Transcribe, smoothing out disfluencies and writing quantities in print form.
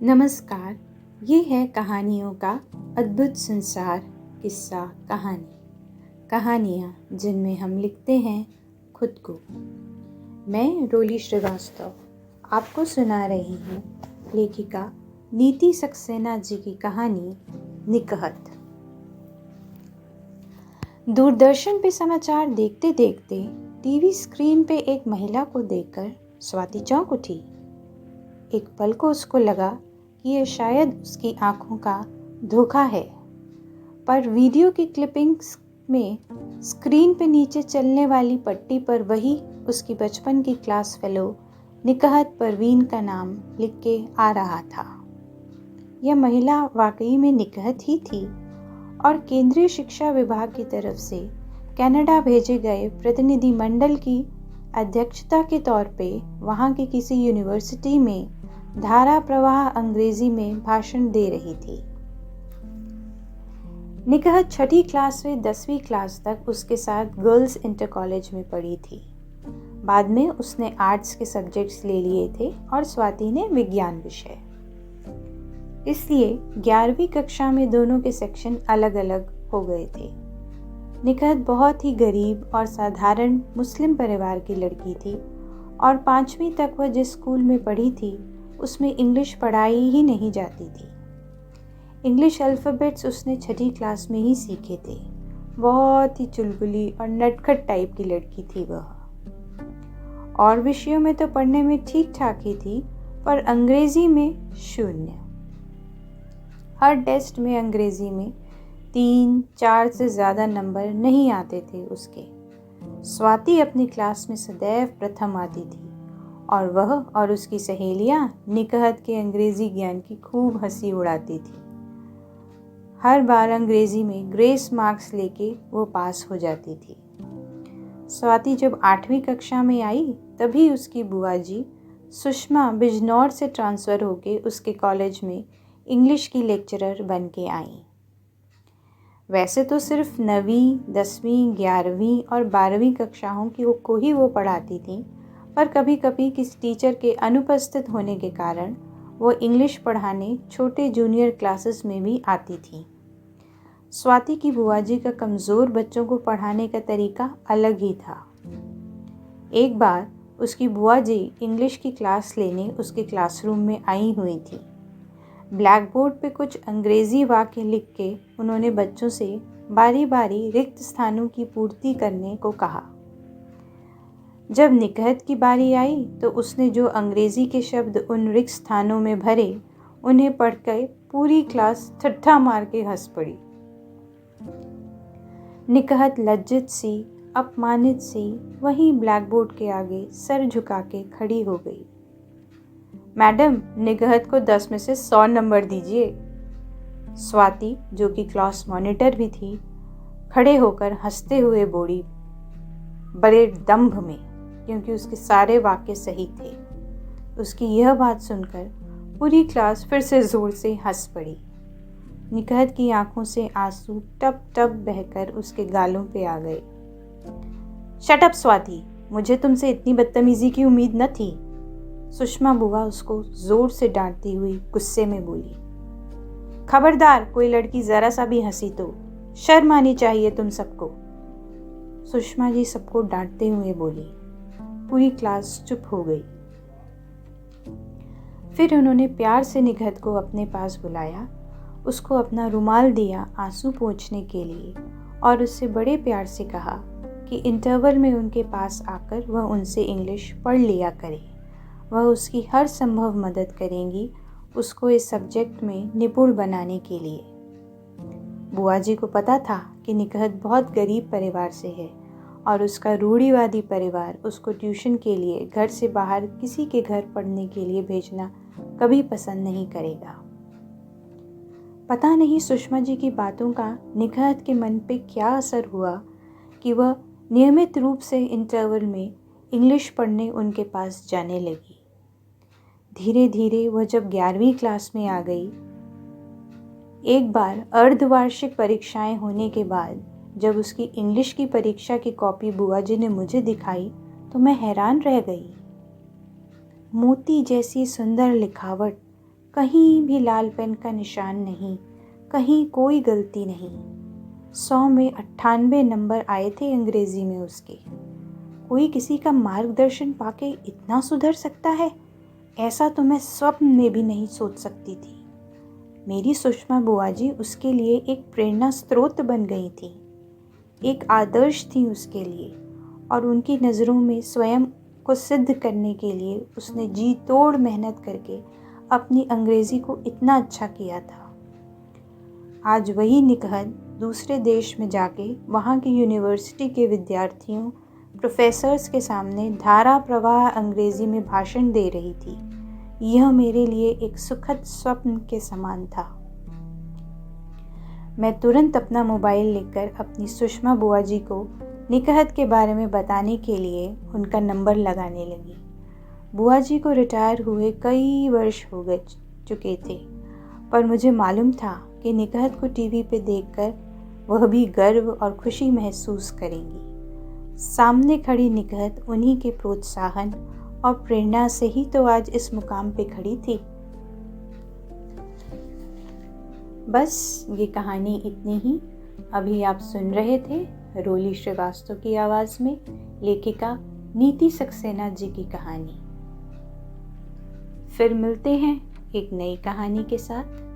नमस्कार। ये है कहानियों का अद्भुत संसार। किस्सा कहानियाँ जिनमें हम लिखते हैं खुद को। मैं रोली श्रीवास्तव आपको सुना रही हूँ लेखिका नीति सक्सेना जी की कहानी निकहत। दूरदर्शन पे समाचार देखते देखते टीवी स्क्रीन पे एक महिला को देखकर स्वाति चौंक उठी। एक पल को उसको लगा कि यह शायद उसकी आंखों का धोखा है, पर वीडियो की क्लिपिंग्स में स्क्रीन पे नीचे चलने वाली पट्टी पर वही उसकी बचपन की क्लास फेलो निकहत परवीन का नाम लिख के आ रहा था। यह महिला वाकई में निकहत ही थी और केंद्रीय शिक्षा विभाग की तरफ से कनाडा भेजे गए प्रतिनिधि मंडल की अध्यक्षता के तौर पे वहाँ की किसी यूनिवर्सिटी में धारा प्रवाह अंग्रेजी में भाषण दे रही थी। निकहत छठी क्लास से 10वीं क्लास तक उसके साथ गर्ल्स इंटर कॉलेज में पढ़ी थी। बाद में उसने आर्ट्स के सब्जेक्ट्स ले लिए थे और स्वाति ने विज्ञान विषय। इसलिए 11वीं कक्षा में दोनों के सेक्शन अलग अलग हो गए थे। निकहत बहुत ही गरीब और साधारण मुस्लिम परिवार की लड़की थी और 5वीं तक वह जिस स्कूल में पढ़ी थी उसमें इंग्लिश पढ़ाई ही नहीं जाती थी। इंग्लिश अल्फ़ाबेट्स उसने छठी क्लास में ही सीखे थे। बहुत ही चुलबुली और नटखट टाइप की लड़की थी वह। और विषयों में तो पढ़ने में ठीक ठाक ही थी, पर अंग्रेजी में शून्य। हर टेस्ट में अंग्रेजी में 3-4 से ज़्यादा नंबर नहीं आते थे उसके। स्वाति अपनी क्लास में सदैव प्रथम आती थी और वह और उसकी सहेलियां निकहत के अंग्रेजी ज्ञान की खूब हंसी उड़ाती थी। हर बार अंग्रेजी में ग्रेस मार्क्स लेके वो पास हो जाती थी। स्वाति जब 8वीं कक्षा में आई तभी उसकी बुआ जी सुषमा बिजनौर से ट्रांसफ़र होके उसके कॉलेज में इंग्लिश की लेक्चरर बन के आई। वैसे तो सिर्फ 9वीं, 10वीं, 11वीं और 12वीं कक्षाओं को ही वो पढ़ाती थी, पर कभी कभी किसी टीचर के अनुपस्थित होने के कारण वो इंग्लिश पढ़ाने छोटे जूनियर क्लासेस में भी आती थी। स्वाति की बुआ जी का कमज़ोर बच्चों को पढ़ाने का तरीका अलग ही था। एक बार उसकी बुआ जी इंग्लिश की क्लास लेने उसके क्लासरूम में आई हुई थी। ब्लैक बोर्ड पे कुछ अंग्रेज़ी वाक्य लिख के उन्होंने बच्चों से बारी बारी रिक्त स्थानों की पूर्ति करने को कहा। जब निकहत की बारी आई तो उसने जो अंग्रेज़ी के शब्द उन रिक्त स्थानों में भरे उन्हें पढ़कर पूरी क्लास ठट्ठा मार के हंस पड़ी। निकहत लज्जित सी, अपमानित सी वहीं ब्लैक बोर्ड के आगे सर झुका के खड़ी हो गई। मैडम, निकहत को 10 में से 100 नंबर दीजिए। स्वाति, जो कि क्लास मॉनिटर भी थी, खड़े होकर हंसते हुए बोली, बड़े दंभ में, क्योंकि उसके सारे वाक्य सही थे। उसकी यह बात सुनकर पूरी क्लास फिर से ज़ोर से हंस पड़ी। निकहत की आंखों से आंसू टप टप बहकर उसके गालों पे आ गए। शट अप स्वाति, मुझे तुमसे इतनी बदतमीजी की उम्मीद न थी। सुषमा बुआ उसको जोर से डांटती हुई गुस्से में बोली। खबरदार, कोई लड़की जरा सा भी हंसी तो शर्म आनी चाहिए तुम सबको। सुषमा जी सबको डांटते हुए बोली। पूरी क्लास चुप हो गई। फिर उन्होंने प्यार से निकहत को अपने पास बुलाया, उसको अपना रुमाल दिया आंसू पोंछने के लिए और उससे बड़े प्यार से कहा कि इंटरवल में उनके पास आकर वह उनसे इंग्लिश पढ़ लिया करे। वह उसकी हर संभव मदद करेंगी उसको इस सब्जेक्ट में निपुण बनाने के लिए। बुआ जी को पता था कि निकहत बहुत गरीब परिवार से है और उसका रूढ़िवादी परिवार उसको ट्यूशन के लिए घर से बाहर किसी के घर पढ़ने के लिए भेजना कभी पसंद नहीं करेगा। पता नहीं सुषमा जी की बातों का निकहत के मन पे क्या असर हुआ कि वह नियमित रूप से इंटरवल में इंग्लिश पढ़ने उनके पास जाने लगी। धीरे धीरे वह जब 11वीं क्लास में आ गई, एक बार अर्धवार्षिक परीक्षाएं होने के बाद जब उसकी इंग्लिश की परीक्षा की कॉपी बुआ जी ने मुझे दिखाई तो मैं हैरान रह गई। मोती जैसी सुंदर लिखावट, कहीं भी लाल पेन का निशान नहीं, कहीं कोई गलती नहीं। 100 में 98 नंबर आए थे अंग्रेजी में उसके। कोई किसी का मार्गदर्शन पाके इतना सुधर सकता है, ऐसा तो मैं स्वप्न में भी नहीं सोच सकती थी। मेरी सुषमा बुआ जी उसके लिए एक प्रेरणा स्रोत बन गई थी, एक आदर्श थी उसके लिए, और उनकी नज़रों में स्वयं को सिद्ध करने के लिए उसने जी तोड़ मेहनत करके अपनी अंग्रेज़ी को इतना अच्छा किया था। आज वही निकहत दूसरे देश में जाके वहाँ की यूनिवर्सिटी के विद्यार्थियों, प्रोफेसर्स के सामने धारा प्रवाह अंग्रेज़ी में भाषण दे रही थी। यह मेरे लिए एक सुखद स्वप्न के समान था। मैं तुरंत अपना मोबाइल लेकर अपनी सुषमा बुआ जी को निकहत के बारे में बताने के लिए उनका नंबर लगाने लगी। बुआ जी को रिटायर हुए कई वर्ष हो गए चुके थे, पर मुझे मालूम था कि निकहत को टीवी पे देखकर वह भी गर्व और खुशी महसूस करेंगी। सामने खड़ी निकहत उन्हीं के प्रोत्साहन और प्रेरणा से ही तो आज इस मुकाम पे खड़ी थी। बस ये कहानी इतनी ही। अभी आप सुन रहे थे रोली श्रीवास्तव की आवाज़ में लेखिका नीति सक्सेना जी की कहानी। फिर मिलते हैं एक नई कहानी के साथ।